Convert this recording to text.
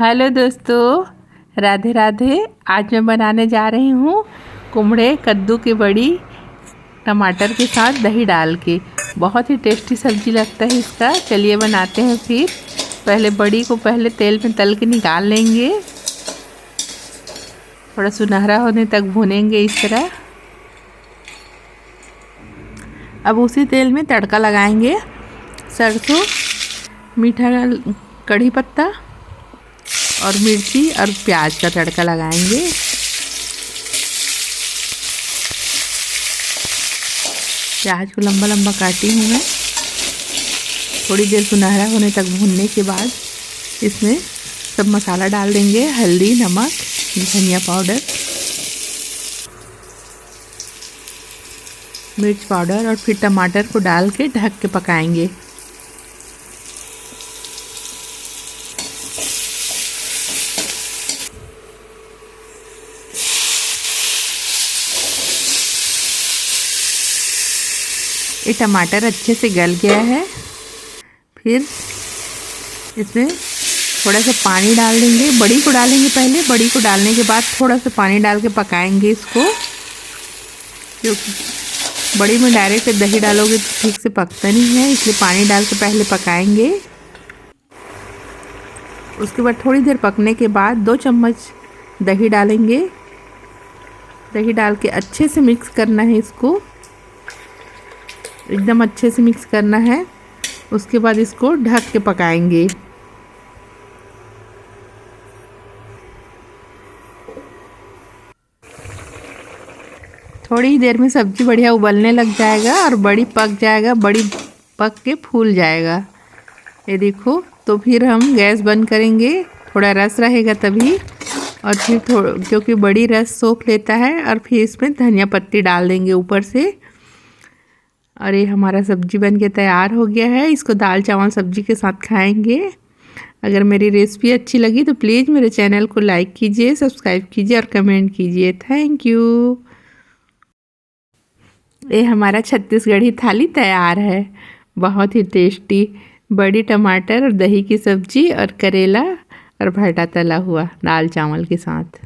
Hello दोस्तों, राधे राधे। आज मैं बनाने जा रही हूँ कुमड़े कद्दू की बड़ी टमाटर के साथ दही डाल के। बहुत ही टेस्टी सब्जी लगता है इसका। चलिए बनाते हैं। फिर पहले बड़ी को तेल में तल के निकाल लेंगे। थोड़ा सुनहरा होने तक भूनेंगे इस तरह। अब उसी तेल में तड़का लगाएंगे। सरसों, मीठा कढ़ी पत्ता और मिर्ची और प्याज का तड़का लगाएंगे। प्याज को लंबा लंबा काटी हूँ मैं। थोड़ी देर सुनहरा होने तक भूनने के बाद इसमें सब मसाला डाल देंगे। हल्दी, नमक, धनिया पाउडर, मिर्च पाउडर और फिर टमाटर को डाल के ढक के पकाएंगे। ये टमाटर अच्छे से गल गया है। फिर इसमें थोड़ा सा पानी डाल देंगे। बड़ी को डालेंगे पहले। बड़ी को डालने के बाद थोड़ा सा पानी डाल के पकाएंगे इसको, क्योंकि बड़ी में डायरेक्ट दही डालोगे तो ठीक से पकता नहीं है, इसलिए पानी डाल के पहले पकाएंगे। उसके बाद थोड़ी देर पकने के बाद 2 चम्मच दही डालेंगे। दही डाल के अच्छे से मिक्स करना है इसको, एकदम अच्छे से मिक्स करना है। उसके बाद इसको ढक के पकाएंगे। थोड़ी ही देर में सब्जी बढ़िया उबलने लग जाएगा और बड़ी पक जाएगा। बड़ी पक के फूल जाएगा, ये देखो। तो फिर हम गैस बंद करेंगे। थोड़ा रस रहेगा तभी, और फिर क्योंकि बड़ी रस सोख लेता है। और फिर इसमें धनिया पत्ती डाल देंगे ऊपर से। और ये हमारा सब्जी बन के तैयार हो गया है। इसको दाल चावल सब्जी के साथ खाएंगे। अगर मेरी रेसिपी अच्छी लगी तो प्लीज़ मेरे चैनल को लाइक कीजिए, सब्सक्राइब कीजिए और कमेंट कीजिए। Thank you. ये हमारा छत्तीसगढ़ी थाली तैयार है। बहुत ही टेस्टी बड़ी टमाटर और दही की सब्जी और करेला और भटा तला हुआ दाल चावल के साथ।